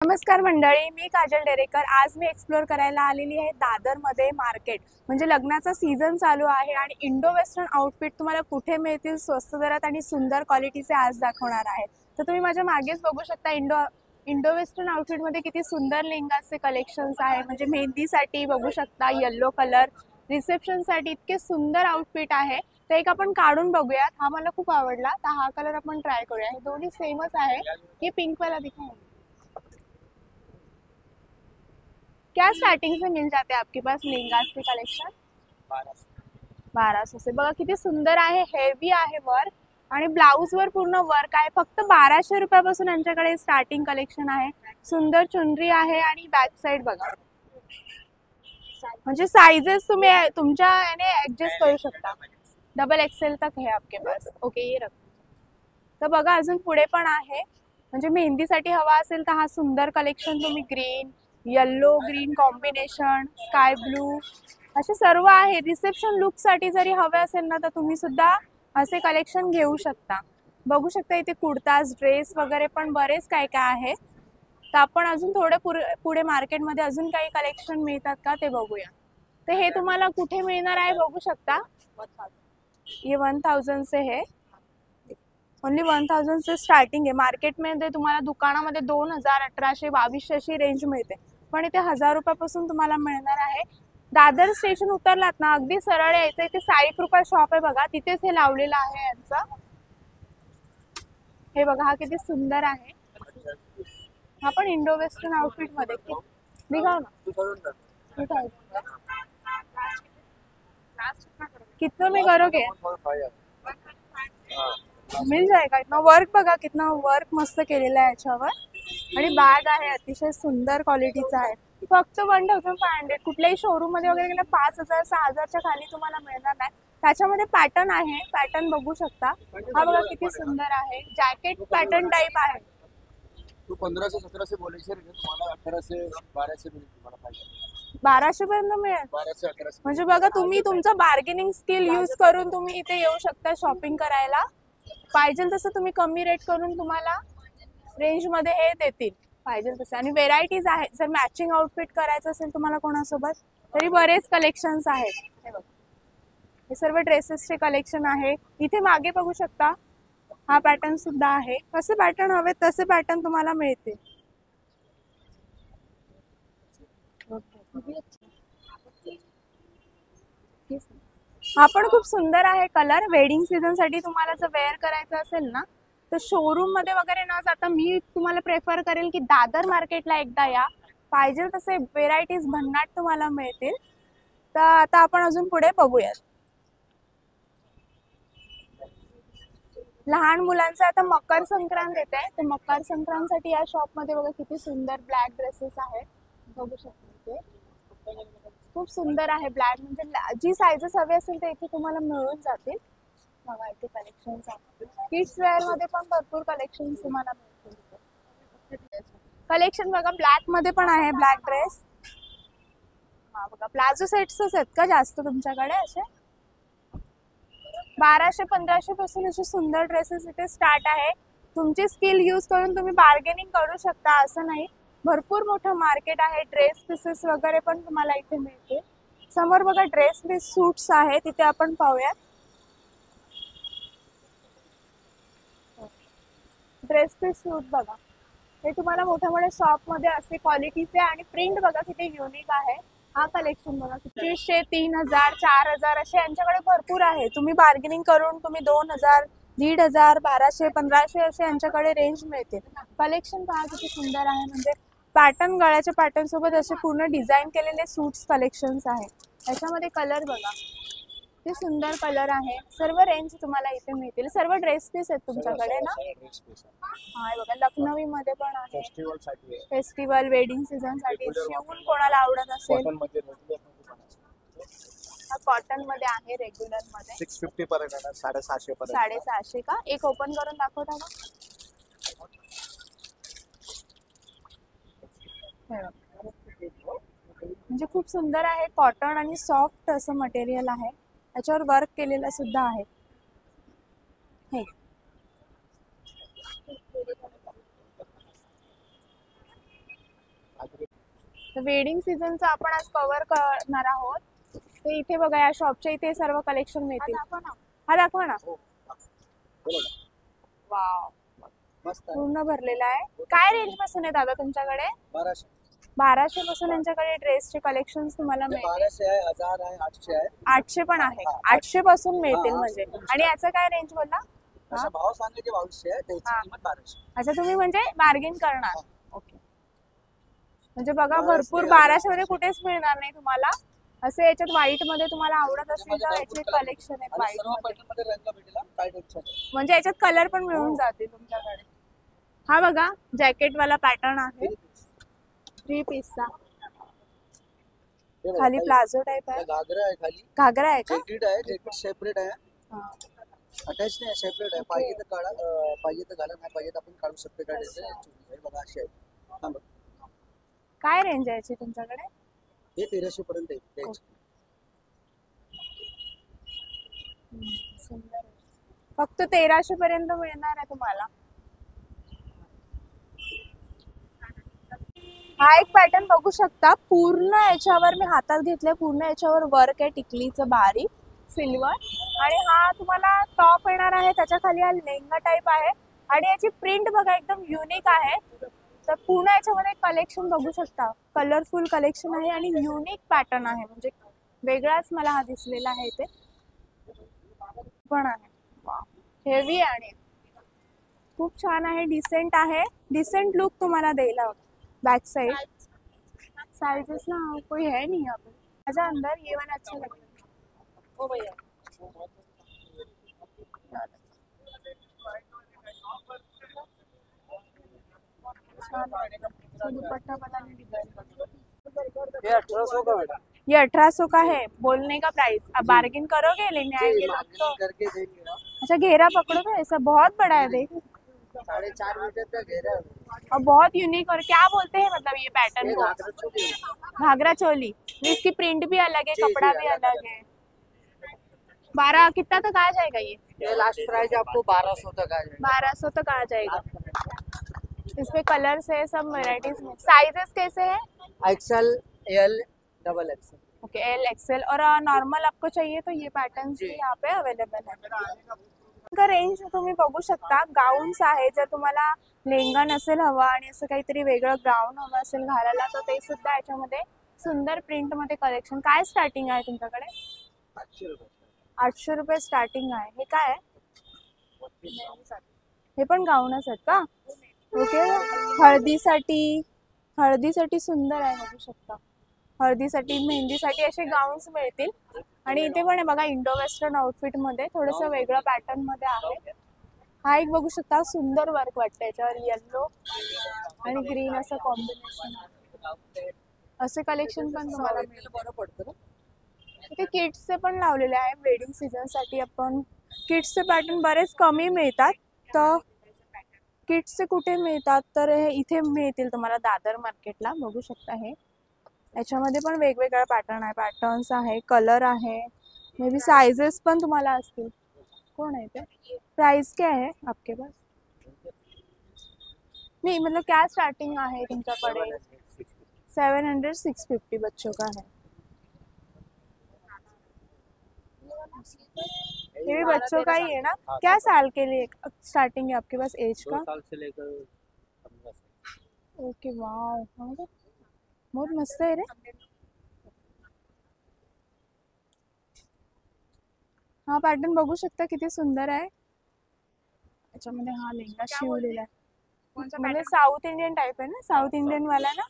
नमस्कार मंडळी, मी काजल डेरेकर। आज मी एक्सप्लोर करायला आलेली आहे दादरमध्ये मार्केट। म्हणजे लग्नाचा सीझन चालू आहे आणि इंडो वेस्टर्न आउटफिट तुम्हाला कुठे मिळतील स्वस्त दरात आणि सुंदर क्वालिटीचे आज दाखवणार आहे। तर तुम्ही माझ्या मागेच बघू शकता इंडो वेस्टर्न आउटफिट मध्ये किती सुंदर लेहंगाचे कलेक्शन्स आहे। म्हणजे मेहंदीसाठी बघू शकता येलो कलर, रिसेप्शन साठी इतके सुंदर आउटफिट आहे। तर एक आपण काढून बघूयात। हा मला खूप आवडला, तर हा कलर आपण ट्राय करूया। हे दोन्ही सेमच आहे। ये पिंक वाला दिखाओ। क्या स्टार्टिंग से मिल जाते हैं आपके पास लेहंगास के कलेक्शन? 1200 से। बघा किती सुंदर आहे, हेवी आहे वर्क आणि ब्लाउज वर पूर्ण वर्क आहे। फक्त 1200 रुपयापासून यांच्याकडे स्टार्टिंग कलेक्शन आहे। सुंदर चुनरी आहे आणि बॅक साइड बघा, म्हणजे साइजेस तुम्ही तुमच्या याने ऍडजस्ट करू शकता। डबल एक्सेल तक है आपके पास। ओके, ये रख। तर बघा अजून पुढे पण आहे। म्हणजे मेहंदीसाठी हवा असेल तर हा सुंदर कलेक्शन तुम्ही green, yellow green combination, sky blue असे सर्व आहे। रिसेप्शन लुक साठी जरी हवे असेल ना तर तुम्ही सुद्धा असे कलेक्शन घेऊ शकता। बघू शकता इथे कुर्ताज, ड्रेस वगैरे पण बरेच काय काय आहे। तर आपण अजून थोडे पुढे मार्केटमध्ये अजून काही कलेक्शन मिळतात का ते बघूया। तर हे तुम्हाला कुठे मिळणार आहे बघू शकता। ये 1000 से है, ओनली 1000 से स्टार्टिंग आहे। मार्केटमध्ये तुम्हाला दुकानामध्ये 2000, 1800, 2200 अशी रेंज मिळते, पण इथे 1000 रुपयापासून तुम्हाला मिळणार आहे। दादर स्टेशन उतरलात ना अगदी सरळ यायचं, इथे साई कृपा शॉप आहे बघा, तिथेच हे लावलेलं आहे यांचं। हे बघा हा किती सुंदर आहे। हा पण इंडो वेस्टर्न आउटफिट मध्ये दिखाओ ना। कितना में करोगे? मिल जाएगा इतना। वर्क बघा कितना वर्क मस्त केलेला आहे याच्यावर आणि बॅग आहे अतिशय सुंदर क्वालिटीचा आहे। फक्त 1500। कुठल्याही शोरूम मध्ये वगैरे गेला 5000 6000च्या खाली तुम्हाला मिळणार नाही। त्याच्यामध्ये पॅटर्न आहे, पॅटर्न बघू शकता। हा बघा किती सुंदर आहे, जॅकेट पॅटर्न टाइप आहे। तू 1500 1700 बोलायचे रे, तुम्हाला 1800 1200 मिळेल तुम्हाला पाहिजे। 1200 पर्यंत मिळेल? 1200 1100 म्हणजे बघा तुम्ही तुमचं बार्गेनिंग स्किल यूज करून तुम्ही इथे येऊ शकता शॉपिंग करायला। पाहिजे तसं तुम्ही कमी रेट करून तुम्हाला रेंज मध्ये हे देतील पाहिजे तसं। आणि व्हेरायटीज आहेत, जर मॅचिंग आउटफिट करायचं असेल तुम्हाला कोणासोबत तरी बरेच कलेक्शन्स आहेत। हे बघा हे सर्व ड्रेसेसचे कलेक्शन आहे। इथे मागे बघू शकता हा पॅटर्न सुद्धा आहे। कसे पॅटर्न हवे तसे पॅटर्न तुम्हाला मिळतील। हा पण खूप सुंदर आहे कलर। वेडिंग सीझन साठी तुम्हाला जर वेअर करायचं असेल ना तर शोरूम मध्ये वगैरे न जाता मी तुम्हाला प्रेफर करेल की दादर मार्केटला एकदा या। पाहिजे तसे व्हेरायटीज भन्नाट तुम्हाला मिळतील। तर आता आपण अजून पुढे बघूयात। लहान मुलांचं आता मकर संक्रांत येते, तर मकर संक्रांतसाठी या शॉप मध्ये बघा किती सुंदर ब्लॅक ड्रेसेस आहेत, बघू शकता। इथे खूप सुंदर आहे ब्लॅक, म्हणजे जी साइजेस हवी असेल ते इथे तुम्हाला मिळून जातील। बघा इथे कलेक्शन्स आहेत। किड्स वेअर मध्ये पण भरपूर कलेक्शन तुम्हाला मिळतील। कलेक्शन बघा ब्लॅक मध्ये पण आहे, ब्लॅक ड्रेस। हा बघा प्लाझो सेट्सच आहेत का जास्त तुमच्याकडे? असे 1200 1500 पासून असे सुंदर ड्रेसेस इथे स्टार्ट आहे। तुमची स्किल यूज करून तुम्ही बार्गेनिंग करू शकता, असं नाही। भरपूर मोठं मार्केट आहे। ड्रेस पीसेस वगैरे पण तुम्हाला इथे मिळते। समोर बघा ड्रेस पीस सूट्स आहे, तिथे आपण पाहूयात। ड्रेस पीस सूट बघा, हे तुम्हाला मोठ्या मोठ्या शॉप मध्ये असे क्वालिटीचे आणि प्रिंट बघा किती युनिक आहे। हा कलेक्शन बघा 200 3000 4000 असे यांच्याकडे भरपूर आहे। तुम्ही बार्गेनिंग करून तुम्ही 2000 1500 1200 1500 असे यांच्याकडे रेंज मिळते। कलेक्शन पहा किती सुंदर आहे, म्हणजे पॅटर्न गळ्याच्या पॅटर्न सोबत असे पूर्ण डिझाईन केलेले सूट्स कलेक्शन्स आहे। याच्यामध्ये कलर बघा किती सुंदर कलर आहे। सर्व रेंज तुम्हाला इथे मिळतील। सर्व ड्रेस पीस आहेत तुमच्याकडे ना? हा बघा लखनवी मध्ये पण आहे, फेस्टिवल वेडिंग सीझन साठी शिवून कोणाला आवडत असेल। हा कॉटन मध्ये आहे, रेग्युलर मध्ये 650 पर्यंत आहे, 750 पर्यंत। 750 का? एक ओपन करून दाखवता का? म्हणजे खूप सुंदर आहे, कॉटन आणि सॉफ्ट असं मटेरियल आहे। याच्यावर वर्क केलेलं सुद्धा आहे। हे तर वेडिंग सीझनचं आपण आज कव्हर करणार आहोत. तर इथे बघा या शॉपच्या इथे सर्व कलेक्शन मिळतील. हा दाखवा ना. वाव, मस्त आहे. पूर्ण भरलेला आहे. काय रेंज पासून आहे दादा तुमच्याकडे? 1200 1200 पासून यांच्याकडे ड्रेसचे कलेक्शन तुम्हाला मिळतील. 1200 आहे, 1000 आहे, 800 आहे. 800 पण आहे. 800 पासून मिळतील म्हणजे. आणि याचं काय रेंज बोलला? असा भाव सांगितले 2200 आहे, त्याची हा. किंमत 1200. अच्छा, तुम्ही म्हणजे बार्गेन करणार. हा. ओके. म्हणजे बघा 1200 भरपूर 1200 मध्ये कुठेच मिळणार नाही तुम्हाला. असे याच्यात व्हाईट मध्ये तुम्हाला आवडत असेल तर याचे कलेक्शन आहेत आणि व्हाईट सर्व मध्ये. पॅटर्न मध्ये रंग भेटेल, काय टेन्शन नाही. म्हणजे याच्यात कलर पण मिळून जातील तुमच्याकडे. हा बघा जॅकेट वाला पॅटर्न आहे. 3 पीसचा हे बघा, खाली काही- प्लाझो टाइप आहे. हे घागरा आहे, खाली घागरा आहे का? जॅकेट आहे, जॅकेट सेपरेट आहे, हा. अटॅच नाही, सेपरेट आहे. पाहिजे तर काढा, पाहिजे तर घाला, नाही पाहिजे तर आपण काढू शकतो. काय टेन्शन नाही. हे बघा अशी आहे. हा बघ. काय रेंज आहे याची तुमच्याकडे? हे 1300 पर्यंत आहे त्याची. सुंदर आहे. फक्त 1300 पर्यंत मिळणार आहे तुम्हाला. हा एक पॅटर्न बघू शकता. पूर्ण याच्यावर मी हातात घेतलंय. पूर्ण याच्यावर वर्क आहे टिकलीचं बारीक सिल्वर. आणि हा तुम्हाला टॉप येणार आहे. त्याच्या खाली हा लेंगा टाइप आहे. आणि याची प्रिंट बघा एकदम युनिक आहे. तर पूर्ण याच्यामध्ये कलेक्शन बघू शकता. कलरफुल कलेक्शन आहे आणि युनिक पॅटर्न आहे. म्हणजे वेगळाच मला हा दिसलेला आहे. ते पण आहे हेवी आणि खूप छान आहे. डिसेंट आहे. डिसेंट लुक तुम्हाला देईल. बैक साइड साइजेस ना कोई है नहीं यहाँ पे. अच्छा अंदर ये वाला अच्छा लग रहा है. ओ भैया दुपट्टा पता नहीं डिजाइन. हे 1800 का बेटा. ये 1800 का है. बोलने का प्राइस. अब बार्गेन करोगे लेने आएंगे लोग तो. करके देंगे ना. अच्छा घेरा पकड़ो तो ऐसा बहुत बड़ा है देख. 4.5 मीटर का घेरा है. और बहुत यूनिक. और क्या बोलते हैं मतलब ये पैटर्न ये को? घाघरा चोली है. घाघरा चोली. इसकी प्रिंट भी अलग है, जी, कपड़ा जी, भी अलग अलग है. 12 कितना तक आ जाएगा ये? ये लास्ट प्राइस आपको 1200 तक आ जाएगा. 1200 तक आ जाएगा. इसमें कलर्स है, सब वेराइटीज में. साइजेस कैसे है? XL, L, double XL. Okay L XL. और नॉर्मल आपको चाहिए तो ये पैटर्न्स भी यहाँ पे अवेलेबल है. का रेंज तुम्ही बघू शकता. गाऊन्स आहे. जर तुम्हाला लेंगा नसेल हवा आणि असं काहीतरी वेगळं गाऊन हवं असेल घालायला तर ते सुद्धा याच्यामध्ये सुंदर प्रिंट मध्ये कलेक्शन. काय स्टार्टिंग आहे तुमच्याकडे? 800 रुपये. 800 रुपये स्टार्टिंग आहे. हे काय आहे? हे पण गाऊनच आहेत का? ओके. हळदीसाठी सुंदर आहे. बघू शकता. हळदीसाठी मेहंदीसाठी असे गाऊन्स मिळतील. आणि इथे पण आहे बघा इंडो वेस्टर्न आउटफिट मध्ये थोडस वेगळं पॅटर्न मध्ये आहे. हा एक बघू शकता. सुंदर वर्क वाटतं याच्यावर. येल्लो आणि ग्रीन असं कॉम्बिनेशन. असे कलेक्शन पण तुम्हाला मिळेल. बरं पडतं ना. इथे किड्सचे पण लावलेले आहे. वेडिंग सीझन साठी आपण किड्सचे पॅटर्न बरेच कमी मिळतात. तर किड्सचे कुठे मिळतात तर हे इथे मिळतील तुम्हाला दादर मार्केटला. बघू शकता. हे याच्यामध्ये पण वेगवेगळ्या पॅटर्न आहे. पॅटर्न्स आहे, कलर आहे, मे बी साइजेस पण तुम्हाला असतील. कौन है ते? प्राइस क्या है आपके पास? नहीं मतलब क्या स्टार्टिंग है तुमच्याकडे? 700 650 बच्चों का है. ये भी बच्चों का ही है ना? क्या साल के लिए स्टार्टिंग है आपके पास एज का? 2 साल से लेकर 15 साल. Okay wow. बहुत मस्त आहे रे. हा पॅटर्न बघू शकता किती सुंदर आहे. याच्यामध्ये हा लेंगा शिवलेला आहे. म्हणजे साऊथ इंडियन टाइप आहे ना. साऊथ इंडियन वाला ना.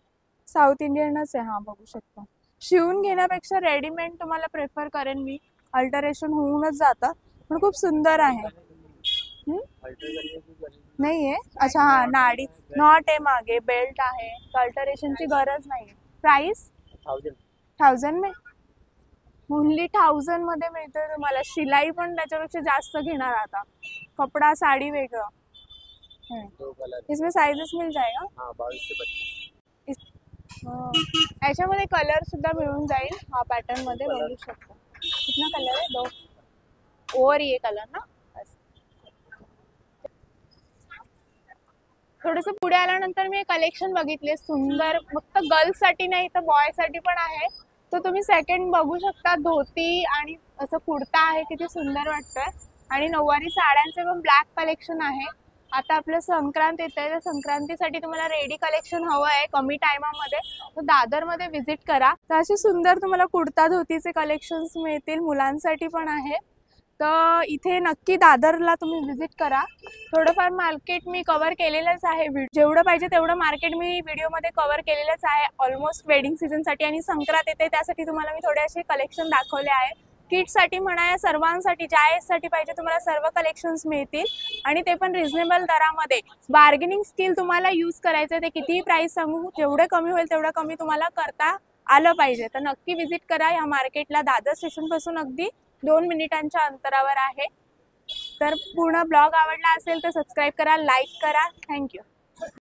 साऊथ इंडियनच आहे. हा बघू शकता. शिवून घेण्यापेक्षा रेडीमेड तुम्हाला प्रेफर करेन मी. अल्टरेशन होऊनच जातं पण खूप सुंदर आहे. नाही आहे. अच्छा हा नाडी नॉट आहे मागे, बेल्ट आहे. अल्टरेशनची गरज नाही. प्राइस 1000 में. ओनली 1000 मध्ये मिळतोय तुम्हाला. शिलाई पण त्याच्यापेक्षा जास्त घेणार आता. कपडा साडी वेगळं. इसमें साइजेस मिल जाएगा. हाँ 22 से 25. याच्यामध्ये कलर सुद्धा मिळून जाईल. हा पॅटर्न मध्ये बघू शकता. कितना कलर है? 2 और ये कलर ना. थोडंसं पुढे आल्यानंतर मी कलेक्शन बघितले सुंदर, फक्त गर्ल्ससाठी नाही तर बॉयसाठी पण आहे. तर तुम्ही सेकंड बघू शकता, धोती आणि असं कुर्ता आहे, किती सुंदर वाटतोय. आणि नऊवारी साड्यांचे पण ब्लॅक कलेक्शन आहे. आता आपलं संक्रांत येत आहे, तर संक्रांतीसाठी तुम्हाला रेडी कलेक्शन हवं आहे कमी टायमामध्ये, तर दादरमध्ये व्हिजिट करा. तर असे सुंदर तुम्हाला कुर्ता धोतीचे कलेक्शन्स मिळतील, मुलांसाठी पण आहे. तर इथे नक्की दादरला तुम्ही व्हिजिट करा. थोडंफार मार्केट मी कव्हर केलेलंच आहे, जेवढं पाहिजे तेवढं मार्केट मी व्हिडिओमध्ये कव्हर केलेलंच आहे ऑलमोस्ट वेडिंग सीझनसाठी. आणि संक्रांत येते त्यासाठी तुम्हाला मी थोडे असे कलेक्शन दाखवले आहे. किड्ससाठी म्हणा या सर्वांसाठी, ज्या एजसाठी पाहिजे तुम्हाला सर्व कलेक्शन्स मिळतील आणि ते पण रिझनेबल दरामध्ये. बार्गेनिंग स्किल तुम्हाला यूज करायचं आहे, ते कितीही प्राईस सांगू, जेवढं कमी होईल तेवढं कमी तुम्हाला करता आलं पाहिजे. तर नक्की व्हिजिट करा या मार्केटला. दादर स्टेशनपासून अगदी 2 मिनिटांच्या अंतरावर आहे. तर पूर्ण ब्लॉग आवडला असेल तर सबस्क्राईब करा, लाईक करा. थँक्यू.